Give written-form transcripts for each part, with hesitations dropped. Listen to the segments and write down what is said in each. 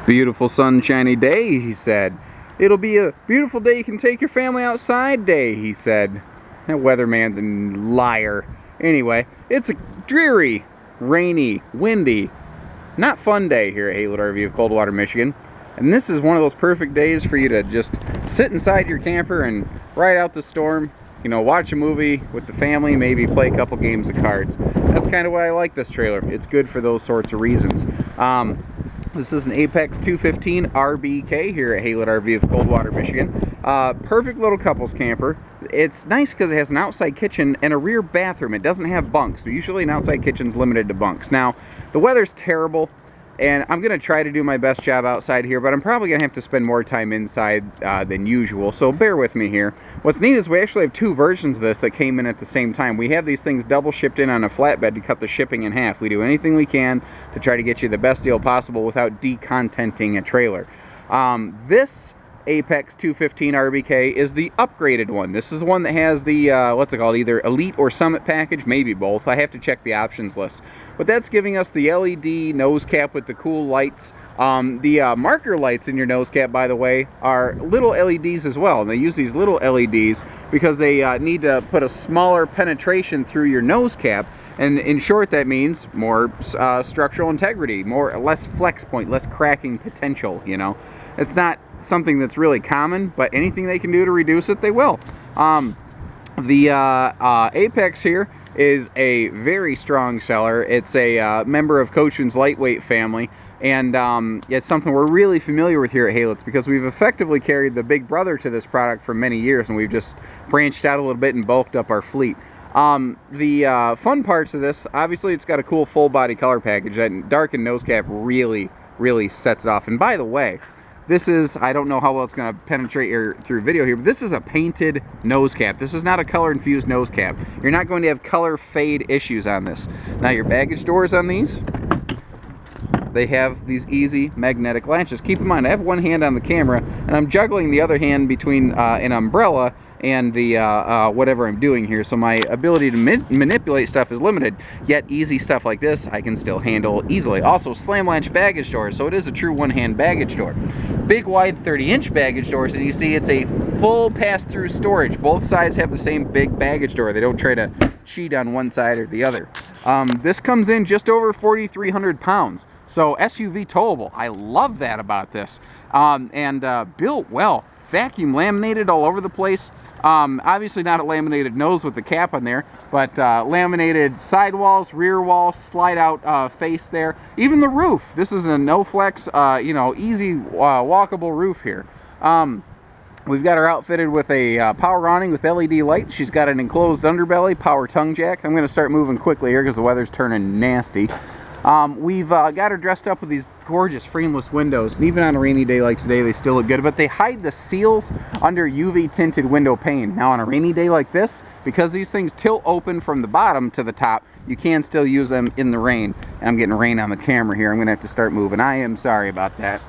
Beautiful sunshiny day, he said. It'll be a beautiful day you can take your family outside day, he said. That weatherman's a liar. Anyway, it's a dreary, rainy, windy, not fun day here at Headboard RV of Coldwater, Michigan. And this is one of those perfect days for you to just sit inside your camper and ride out the storm. You know, watch a movie with the family, maybe play a couple games of cards. That's kind of why I like this trailer. It's good for those sorts of reasons. This is an Apex 215 RBK here at Headboard RV of Coldwater, Michigan. Perfect little couples camper. It's nice because it has an outside kitchen and a rear bathroom. It doesn't have bunks. So usually an outside kitchen's limited to bunks. Now, the weather's terrible, and I'm going to try to do my best job outside here, but I'm probably going to have to spend more time inside than usual, so bear with me here. What's neat is we actually have two versions of this that came in at the same time. We have these things double shipped in on a flatbed to cut the shipping in half. We do anything we can to try to get you the best deal possible without decontenting a trailer. This Apex 215 RBK is the upgraded one. This is the one that has the, what's it called, either Elite or Summit package, maybe both. I have to check the options list. But that's giving us the LED nose cap with the cool lights. The marker lights in your nose cap, by the way, are little LEDs as well. And they use these little LEDs because they need to put a smaller penetration through your nose cap. And in short, that means more structural integrity, less flex point, less cracking potential, you know. It's not something that's really common, but anything they can do to reduce it, they will. The Apex here is a very strong seller. It's a member of Coachmen's lightweight family, and it's something we're really familiar with here at Headboard because we've effectively carried the big brother to this product for many years, and we've just branched out a little bit and bulked up our fleet. The fun parts of this, obviously it's got a cool full body color package. That darkened nose cap really sets it off. And by the way, this is, I don't know how well it's going to penetrate through video here, but this is a painted nose cap. This is not a color infused nose cap. You're not going to have color fade issues on this. Now your baggage doors on these, they have these easy magnetic latches. Keep in mind, I have one hand on the camera and I'm juggling the other hand between an umbrella and the whatever I'm doing here, so my ability to manipulate stuff is limited, yet easy stuff like this I can still handle easily. Also slam latch baggage doors, so it is a true one-hand baggage door. Big wide 30-inch baggage doors, and you see it's a full pass-through storage. Both sides have the same big baggage door. They don't try to cheat on one side or the other. This comes in just over 4,300 pounds, so SUV towable. I love that about this. Built well. Vacuum laminated all over the place. Obviously not a laminated nose with the cap on there, but laminated sidewalls, rear walls, slide out face there. Even the roof. This is a no flex, you know, easy walkable roof here. We've got her outfitted with a power awning with LED lights. She's got an enclosed underbelly, power tongue jack. I'm going to start moving quickly here because the weather's turning nasty. We've got her dressed up with these gorgeous frameless windows, and even on a rainy day like today they still look good, but they hide the seals under UV tinted window pane. Now on a rainy day like this, because these things tilt open from the bottom to the top, you can still use them in the rain. And I'm getting rain on the camera here. I'm gonna have to start moving. I am sorry about that.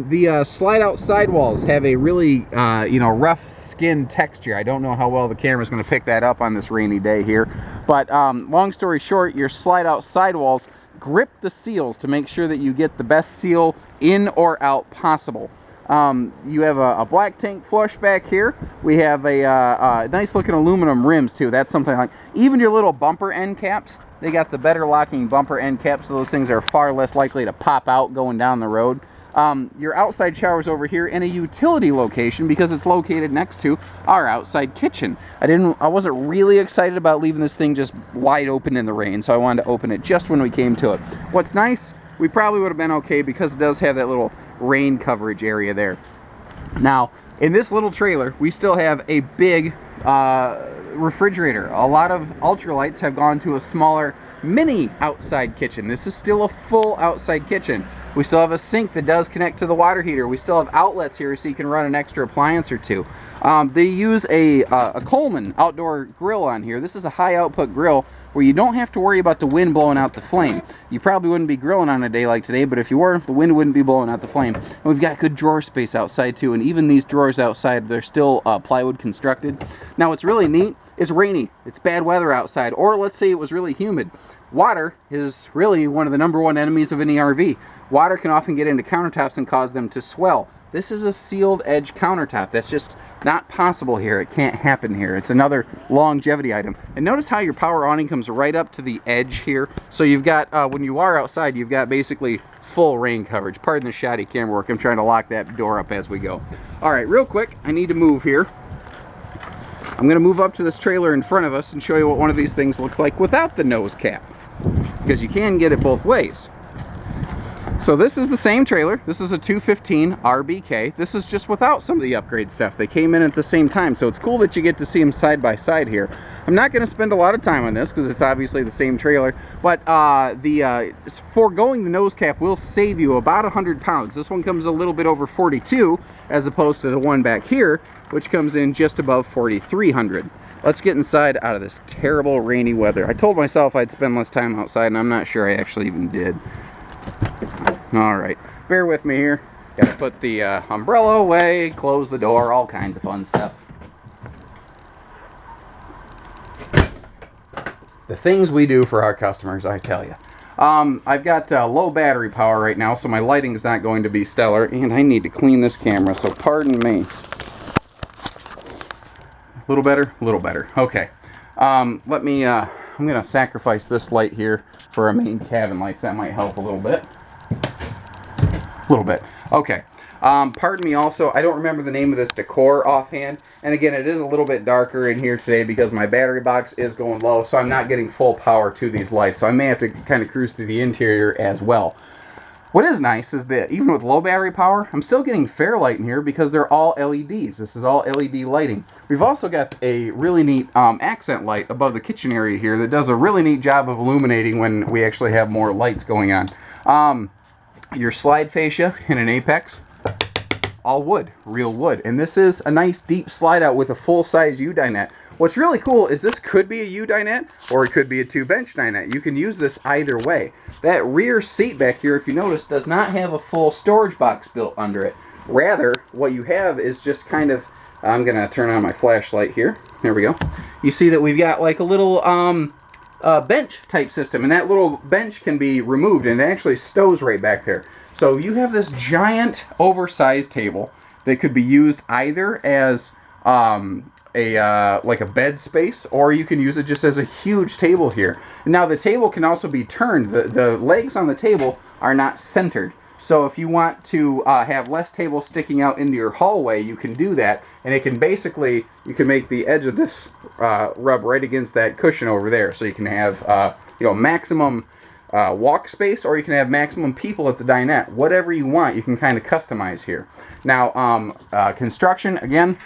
The slide out sidewalls have a really you know, rough skin texture. I don't know how well the camera's going to pick that up on this rainy day here, but long story short, your slide out sidewalls grip the seals to make sure that you get the best seal in or out possible. You have a black tank flush back here. We have a nice looking aluminum rims too. That's something I like. Even your little bumper end caps, they got the better locking bumper end caps, so those things are far less likely to pop out going down the road. Your outside shower's over here in a utility location because it's located next to our outside kitchen. I wasn't really excited about leaving this thing just wide open in the rain, so I wanted to open it just when we came to it. What's nice, we probably would have been okay because it does have that little rain coverage area there. Now, in this little trailer, we still have a big refrigerator. A lot of ultralights have gone to a smaller mini outside kitchen. This is still a full outside kitchen. We still have a sink that does connect to the water heater. We still have outlets here so you can run an extra appliance or two. They use a Coleman outdoor grill on here. This is a high output grill where you don't have to worry about the wind blowing out the flame. You probably wouldn't be grilling on a day like today, but if you were, the wind wouldn't be blowing out the flame. And we've got good drawer space outside too, and even these drawers outside, they're still plywood constructed. Now what's really neat it's rainy, it's bad weather outside, or let's say it was really humid. Water is really one of the #1 enemies of any RV. Water can often get into countertops and cause them to swell. This is a sealed edge countertop. That's just not possible here. It can't happen here. It's another longevity item. And notice how your power awning comes right up to the edge here. So you've got, when you are outside, you've got basically full rain coverage. Pardon the shoddy camera work. I'm trying to lock that door up as we go. All right, real quick, I need to move here. I'm going to move up to this trailer in front of us and show you what one of these things looks like without the nose cap, because you can get it both ways. So this is the same trailer. This is a 215 RBK. This is just without some of the upgrade stuff. They came in at the same time, so it's cool that you get to see them side by side here. I'm not going to spend a lot of time on this because it's obviously the same trailer, but foregoing the nose cap will save you about 100 pounds. This one comes a little bit over 42 as opposed to the one back here, which comes in just above 4,300. Let's get inside out of this terrible rainy weather. I told myself I'd spend less time outside, and I'm not sure I actually even did. All right, bear with me here. Gotta put the umbrella away, close the door, all kinds of fun stuff. The things we do for our customers, I tell you. I've got low battery power right now, so my lighting is not going to be stellar, and I need to clean this camera, so pardon me. A little better? A little better. Okay. I'm going to sacrifice this light here for our main cabin lights. That might help a little bit. Okay. Pardon me also, I don't remember the name of this decor offhand. And again, it is a little bit darker in here today because my battery box is going low, so I'm not getting full power to these lights. So I may have to kind of cruise through the interior as well. What is nice is that even with low battery power, I'm still getting fair light in here because they're all LEDs. This is all LED lighting. We've also got a really neat accent light above the kitchen area here that does a really neat job of illuminating when we actually have more lights going on. Your slide fascia and an apex, all wood, real wood. And this is a nice deep slide out with a full-size U-dinette. What's really cool is this could be a U-dinette or it could be a 2-bench dinette. You can use this either way. That rear seat back here, if you notice, does not have a full storage box built under it. Rather, what you have is just kind of, I'm going to turn on my flashlight here. There we go. You see that we've got like a little bench type system, and that little bench can be removed and it actually stows right back there. So you have this giant oversized table that could be used either as like a bed space, or you can use it just as a huge table here. Now the table can also be turned. The legs on the table are not centered. So if you want to have less table sticking out into your hallway, you can do that, and it can basically, you can make the edge of this rub right against that cushion over there, so you can have maximum walk space, or you can have maximum people at the dinette. Whatever you want, you can kind of customize here. Now construction, again,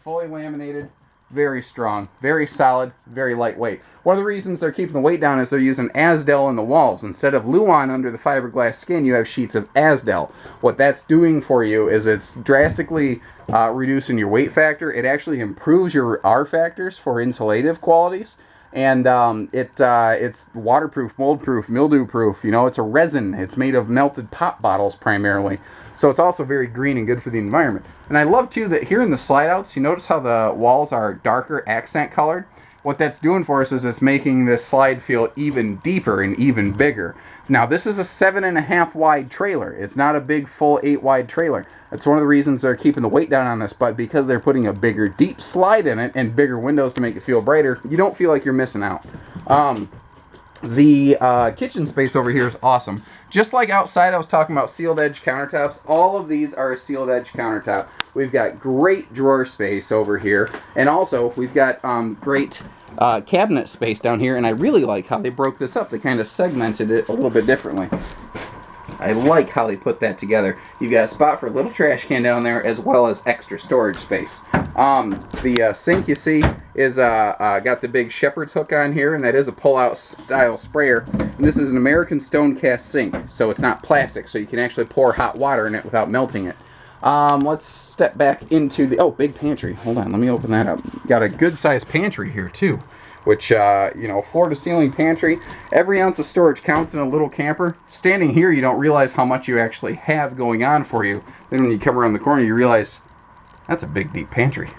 fully laminated, very strong, very solid, very lightweight. One of the reasons they're keeping the weight down is they're using Azdel in the walls. Instead of Luan under the fiberglass skin, you have sheets of Azdel. What that's doing for you is it's drastically reducing your weight factor. It actually improves your R factors for insulative qualities. And it's waterproof, mold-proof, mildew-proof. You know, it's a resin. It's made of melted pop bottles primarily. So it's also very green and good for the environment. And I love, too, that here in the slide-outs, you notice how the walls are darker accent colored? What that's doing for us is it's making this slide feel even deeper and even bigger. Now, this is a 7.5 wide trailer. It's not a big, full 8 wide trailer. That's one of the reasons they're keeping the weight down on this, but because they're putting a bigger, deep slide in it and bigger windows to make it feel brighter, you don't feel like you're missing out. The kitchen space over here is awesome. Just like outside, I was talking about sealed edge countertops. All of these are a sealed edge countertop. We've got great drawer space over here, and also we've got great cabinet space down here, and I really like how they broke this up. They kind of segmented it a little bit differently. I like how they put that together. You've got a spot for a little trash can down there as well as extra storage space. The sink, you see, is got the big shepherd's hook on here, and that is a pull-out style sprayer. And this is an American stone cast sink, so it's not plastic, so you can actually pour hot water in it without melting it. Let's step back into the, big pantry. Hold on, let me open that up. Got a good-sized pantry here, too. Which, floor-to-ceiling pantry. Every ounce of storage counts in a little camper. Standing here, you don't realize how much you actually have going on for you. Then when you come around the corner, you realize that's a big, deep pantry.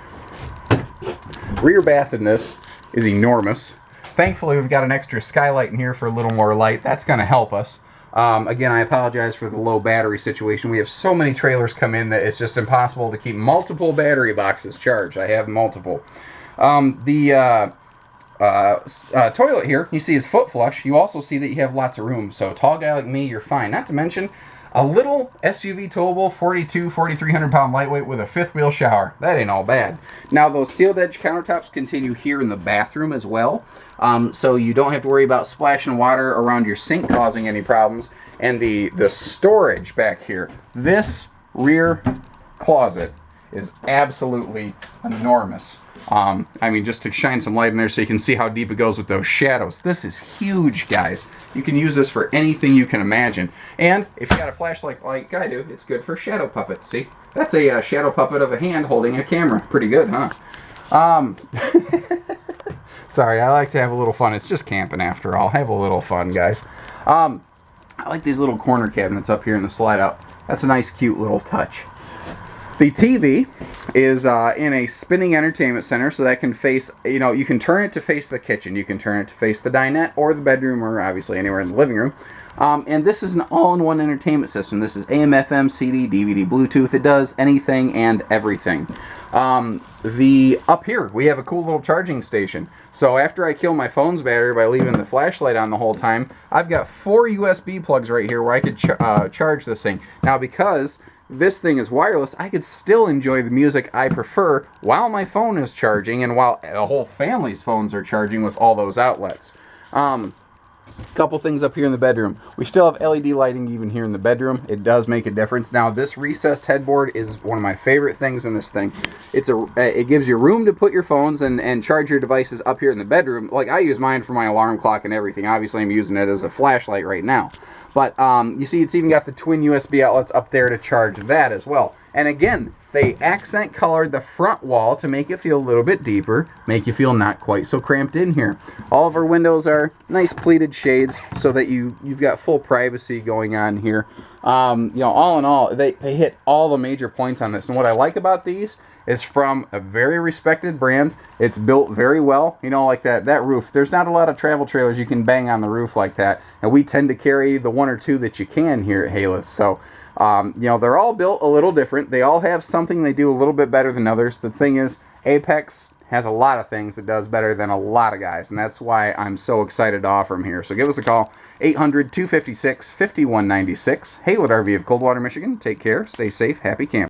rear bath in this is enormous. Thankfully, we've got an extra skylight in here for a little more light. That's going to help us. Again, I apologize for the low battery situation. We have so many trailers come in that it's just impossible to keep multiple battery boxes charged. I have multiple. The toilet here, you see is foot flush. You also see that you have lots of room. So tall guy like me, you're fine. Not to mention a little SUV towable, 4,300 pound lightweight with a fifth wheel shower. That ain't all bad. Now those sealed edge countertops continue here in the bathroom as well. So you don't have to worry about splashing water around your sink causing any problems. And the storage back here, this rear closet is absolutely enormous. I mean, just to shine some light in there so you can see how deep it goes with those shadows. This is huge, guys. You can use this for anything you can imagine. And if you got a flashlight like I do, it's good for shadow puppets. See? That's a shadow puppet of a hand holding a camera. Pretty good, huh? Sorry, I like to have a little fun. It's just camping after all. Have a little fun, guys. I like these little corner cabinets up here in the slide out. That's a nice, cute little touch. The TV is in a spinning entertainment center, so that can face, you can turn it to face the kitchen, you can turn it to face the dinette or the bedroom, or obviously anywhere in the living room. And this is an all-in-one entertainment system. This is AM, FM, CD, DVD, Bluetooth. It does anything and everything. Up here, we have a cool little charging station. So after I kill my phone's battery by leaving the flashlight on the whole time, I've got 4 USB plugs right here where I could charge this thing. Now, because this thing is wireless, I could still enjoy the music I prefer while my phone is charging and while the whole family's phones are charging with all those outlets. Couple things up here in the bedroom. We still have LED lighting even here in the bedroom. It does make a difference. Now, this recessed headboard is one of my favorite things in this thing. It gives you room to put your phones and charge your devices up here in the bedroom. Like, I use mine for my alarm clock and everything. Obviously, I'm using it as a flashlight right now. But you see, it's even got the twin USB outlets up there to charge that as well. And again, they accent colored the front wall to make it feel a little bit deeper, make you feel not quite so cramped in here. All of our windows are nice pleated shades so that you've got full privacy going on here. All in all, they hit all the major points on this. And what I like about these is from a very respected brand. It's built very well. Like that roof. There's not a lot of travel trailers you can bang on the roof like that. And we tend to carry the one or two that you can here at Hayless. So, they're all built a little different. They all have something they do a little bit better than others. The thing is, Apex has a lot of things it does better than a lot of guys. And that's why I'm so excited to offer them here. So give us a call, 800-256-5196. Haylett RV of Coldwater, Michigan. Take care. Stay safe. Happy camping.